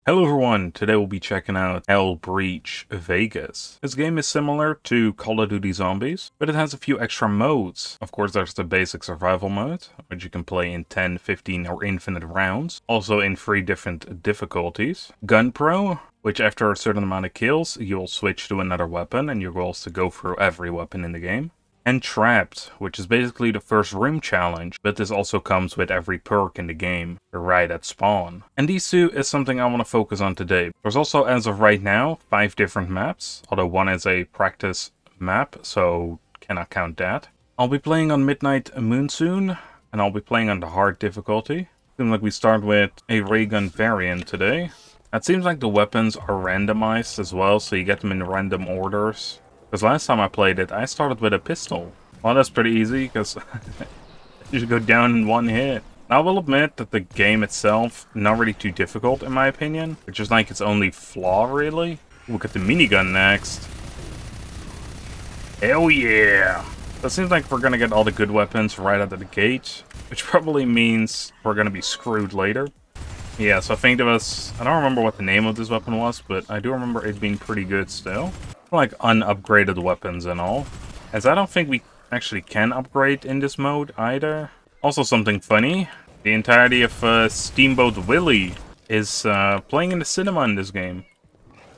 Hello everyone, today we'll be checking out Hellbreach Vegas. This game is similar to Call of Duty Zombies, but it has a few extra modes. Of course, there's the basic survival mode, which you can play in 10, 15 or infinite rounds. Also in 3 different difficulties. Gun Pro, which after a certain amount of kills, you'll switch to another weapon and your goal is to go through every weapon in the game. And Trapped, which is basically the first room challenge, but this also comes with every perk in the game, right at spawn. And these two is something I want to focus on today. There's also, as of right now, 5 different maps, although one is a practice map, so cannot count that. I'll be playing on Midnight Moon soon, and I'll be playing on the hard difficulty. Seems like we start with a ray gun variant today. It seems like the weapons are randomized as well, so you get them in random orders. Because last time I played it, I started with a pistol. Well, that's pretty easy, because you should go down in one hit. I will admit that the game itself, not really too difficult in my opinion. Which is like its only flaw, really. Look at the minigun next. Hell yeah! So it seems like we're gonna get all the good weapons right out of the gate. Which probably means we're gonna be screwed later. Yeah, so I think there was... I don't remember what the name of this weapon was, but I do remember it being pretty good still. Like unupgraded weapons and all, as I don't think we actually can upgrade in this mode either. Also something funny, the entirety of Steamboat Willie is playing in the cinema in this game,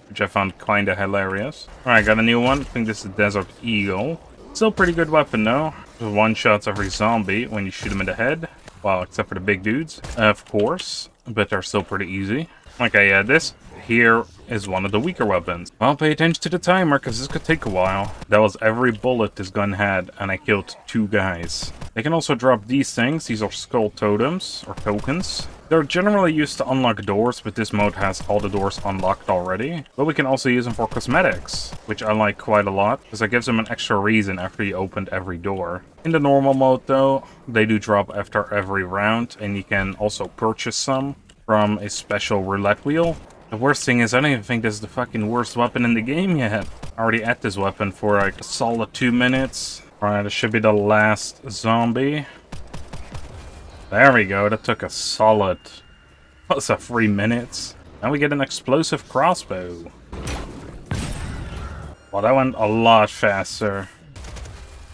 which I found kinda hilarious. Alright, got a new one. I think this is Desert Eagle. Still pretty good weapon though. One-shots every zombie when you shoot them in the head. Well, except for the big dudes, of course, but they're still pretty easy. Okay, yeah, this here is one of the weaker weapons. Well, pay attention to the timer, because this could take a while. That was every bullet this gun had, and I killed 2 guys. They can also drop these things. These are skull totems, or tokens. They're generally used to unlock doors, but this mode has all the doors unlocked already. But we can also use them for cosmetics, which I like quite a lot, because it gives them an extra reason after you opened every door. In the normal mode, though, they do drop after every round, and you can also purchase some from a special roulette wheel. The worst thing is, I don't even think this is the fucking worst weapon in the game yet. I already at this weapon for like a solid 2 minutes. Alright, this should be the last zombie. There we go, that took a solid... what's that, 3 minutes? Now we get an explosive crossbow. Well, that went a lot faster.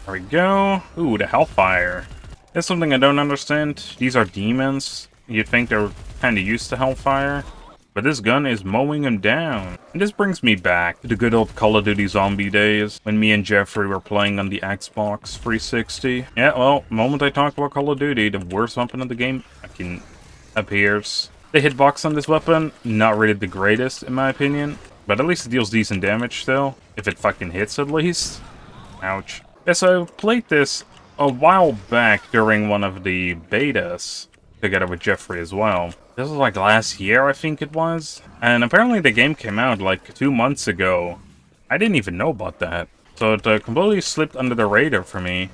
There we go. Ooh, the Hellfire. That's something I don't understand. These are demons. You'd think they're kinda used to Hellfire. But this gun is mowing him down. And this brings me back to the good old Call of Duty zombie days, when me and Jeffrey were playing on the Xbox 360. Yeah, well, the moment I talk about Call of Duty, the worst weapon in the game fucking appears. The hitbox on this weapon, not really the greatest in my opinion, but at least it deals decent damage still, if it fucking hits at least. Ouch. Yeah, so I played this a while back during one of the betas, together with Jeffrey as well. This was like last year, I think it was. And apparently the game came out like 2 months ago. I didn't even know about that. So it completely slipped under the radar for me.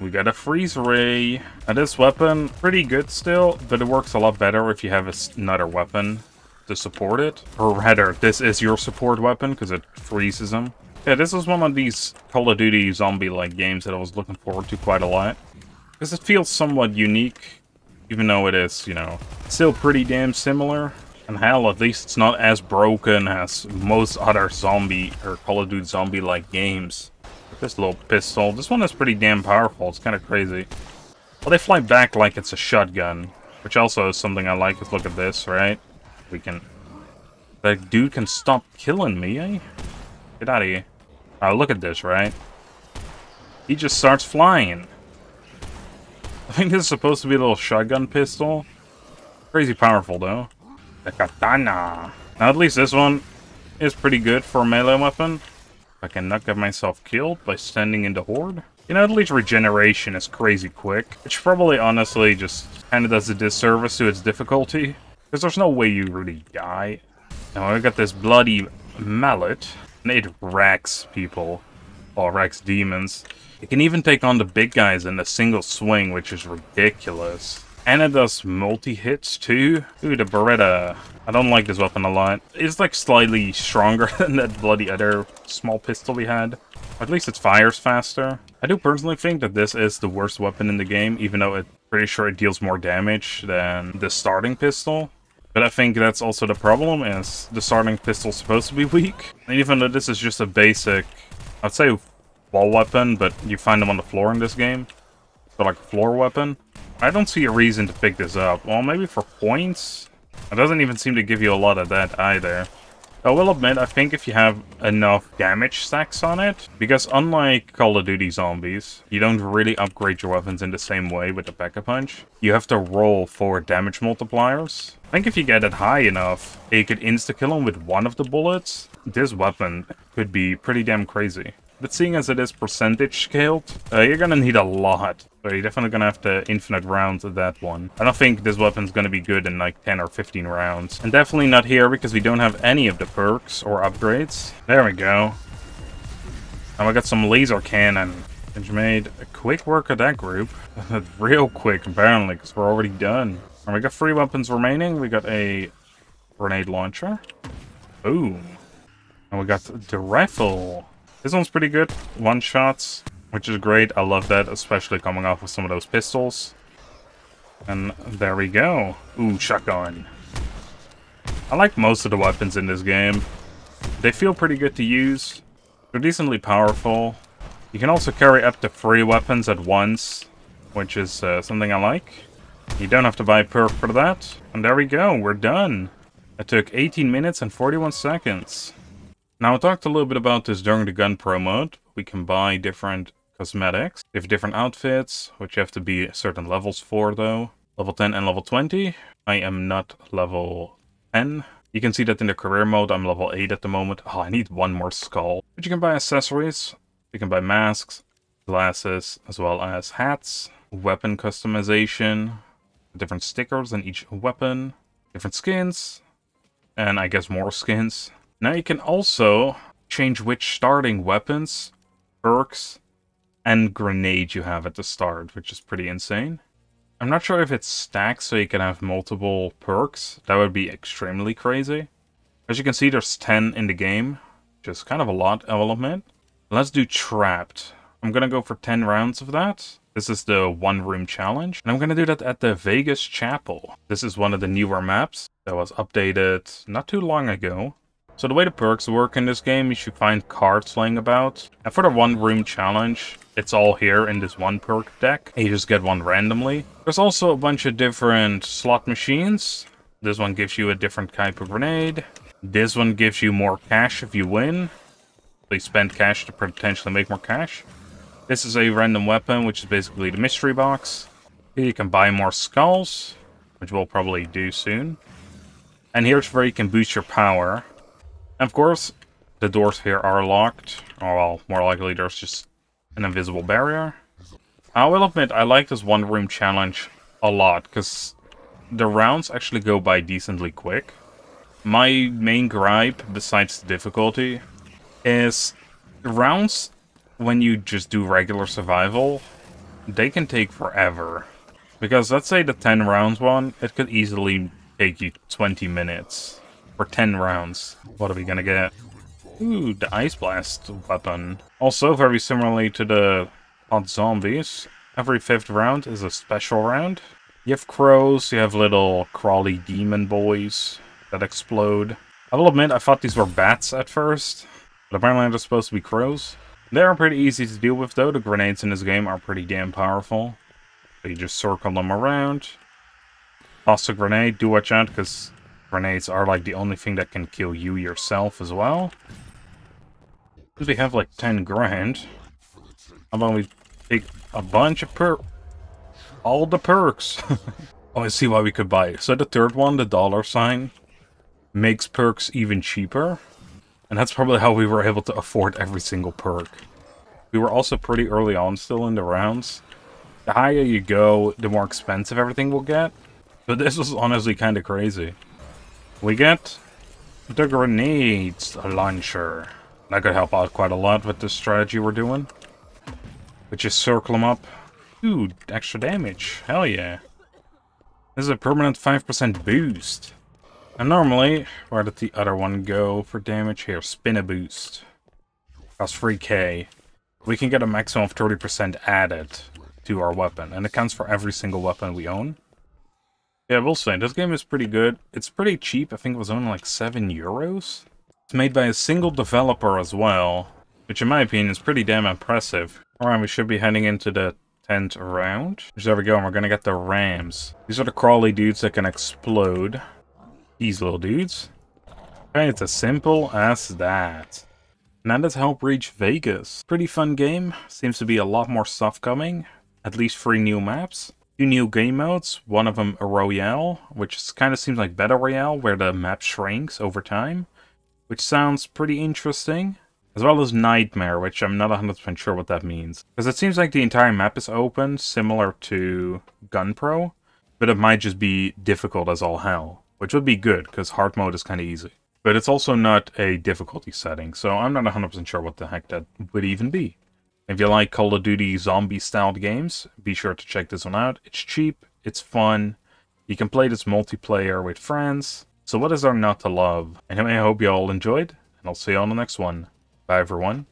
We got a freeze ray. Now this weapon, pretty good still, but it works a lot better if you have another weapon to support it. Or rather, this is your support weapon, because it freezes them. Yeah, this was one of these Call of Duty zombie-like games that I was looking forward to quite a lot. Because it feels somewhat unique. Even though it is, you know, still pretty damn similar. And hell, at least it's not as broken as most other zombie or Call of Duty zombie-like games. This little pistol, this one is pretty damn powerful. It's kind of crazy. Well, they fly back like it's a shotgun, which also is something I like. Let's look at this, right? We can... that dude can stop killing me, eh? Get out of here. Oh, look at this, right? He just starts flying. I think this is supposed to be a little shotgun pistol. Crazy powerful, though. The katana. Now, at least this one is pretty good for a melee weapon. I can not get myself killed by standing in the horde. You know, at least regeneration is crazy quick. Which probably, honestly, just kind of does a disservice to its difficulty. Because there's no way you really die. Now, I got this bloody mallet. And it wrecks people. Or wrecks demons. It can even take on the big guys in a single swing, which is ridiculous. And it does multi-hits too. Ooh, the Beretta. I don't like this weapon a lot. It's like slightly stronger than that bloody other small pistol we had. Or at least it fires faster. I do personally think that this is the worst weapon in the game, even though I'm pretty sure it deals more damage than the starting pistol. But I think that's also the problem, is the starting pistol's supposed to be weak. And even though this is just a basic, I'd say wall weapon, but you find them on the floor in this game. So like a floor weapon. I don't see a reason to pick this up. Well, maybe for points? It doesn't even seem to give you a lot of that either. I will admit, I think if you have enough damage stacks on it, because unlike Call of Duty Zombies, you don't really upgrade your weapons in the same way with the Pack-a-Punch. You have to roll for damage multipliers. I think if you get it high enough, you could insta-kill him with one of the bullets. This weapon could be pretty damn crazy. But seeing as it is percentage scaled, you're gonna need a lot. So you're definitely gonna have to infinite rounds of that one. I don't think this weapon's gonna be good in like 10 or 15 rounds. And definitely not here because we don't have any of the perks or upgrades. There we go. And we got some laser cannon, which made a quick work of that group. Real quick, apparently, because we're already done. And we got 3 weapons remaining. We got a grenade launcher. Boom. And we got the rifle. This one's pretty good. One shots, which is great. I love that, especially coming off with some of those pistols. And there we go. Ooh, shotgun. I like most of the weapons in this game. They feel pretty good to use. They're decently powerful. You can also carry up to 3 weapons at once, which is something I like. You don't have to buy a perk for that. And there we go, we're done. It took 18 minutes and 41 seconds. Now, I talked a little bit about this during the gun pro mode. We can buy different cosmetics. We have different outfits, which you have to be certain levels for, though. Level 10 and level 20. I am not level 10. You can see that in the career mode, I'm level 8 at the moment. Oh, I need one more skull. But you can buy accessories. You can buy masks, glasses, as well as hats. Weapon customization. Different stickers on each weapon. Different skins. And I guess more skins. Now you can also change which starting weapons, perks, and grenade you have at the start, which is pretty insane. I'm not sure if it's stacked so you can have multiple perks. That would be extremely crazy. As you can see, there's 10 in the game, which is kind of a lot element. Let's do Trapped. I'm gonna go for 10 rounds of that. This is the 1-room challenge. And I'm gonna do that at the Vegas Chapel. This is one of the newer maps that was updated not too long ago. So the way the perks work in this game is you find cards laying about. And for the 1-room challenge, it's all here in this one perk deck. And you just get one randomly. There's also a bunch of different slot machines. This one gives you a different type of grenade. This one gives you more cash if you win. So you spend cash to potentially make more cash. This is a random weapon, which is basically the mystery box. Here you can buy more skulls, which we'll probably do soon. And here's where you can boost your power. And of course, the doors here are locked. Or, well, more likely there's just an invisible barrier. I will admit, I like this 1-room challenge a lot, because the rounds actually go by decently quick. My main gripe, besides the difficulty, is rounds, when you just do regular survival, they can take forever. Because let's say the 10 rounds one, it could easily take you 20 minutes. For 10 rounds. What are we gonna get? Ooh, the Ice Blast weapon. Also, very similarly to the COD Zombies, every 5th round is a special round. You have crows, you have little crawly demon boys that explode. I will admit, I thought these were bats at first, but apparently they're supposed to be crows. They are pretty easy to deal with, though. The grenades in this game are pretty damn powerful. So you just circle them around. Toss a grenade, do watch out, because grenades are like the only thing that can kill you yourself as well. Because we have like 10 grand. How about we take a bunch of all the perks. Oh, I see why we could buy it. So the third one, the $, makes perks even cheaper. And that's probably how we were able to afford every single perk. We were also pretty early on still in the rounds. The higher you go, the more expensive everything will get. But this was honestly kind of crazy. We get the grenades launcher. That could help out quite a lot with the strategy we're doing. We just circle them up. Ooh, extra damage. Hell yeah. This is a permanent 5% boost. And normally, where did the other one go for damage? Here, spin a boost. Costs 3k. We can get a maximum of 30% added to our weapon. And it counts for every single weapon we own. Yeah, we'll say, this game is pretty good. It's pretty cheap, I think it was only like €7. It's made by a single developer as well, which in my opinion is pretty damn impressive. Alright, we should be heading into the 10th round. Which, there we go, and we're gonna get the Rams. These are the crawly dudes that can explode. These little dudes. Okay, it's as simple as that. And that is Hellbreach Vegas. Pretty fun game. Seems to be a lot more stuff coming. At least 3 new maps. 2 new game modes. One of them a Royale, which kind of seems like Battle Royale, where the map shrinks over time. Which sounds pretty interesting. As well as Nightmare, which I'm not 100% sure what that means. Because it seems like the entire map is open, similar to GunPro. But it might just be difficult as all hell. Which would be good, because hard mode is kind of easy. But it's also not a difficulty setting, so I'm not 100% sure what the heck that would even be. If you like Call of Duty zombie-styled games, be sure to check this one out. It's cheap, it's fun, you can play this multiplayer with friends, so what is there not to love? Anyway, I hope you all enjoyed, and I'll see you on the next one. Bye everyone.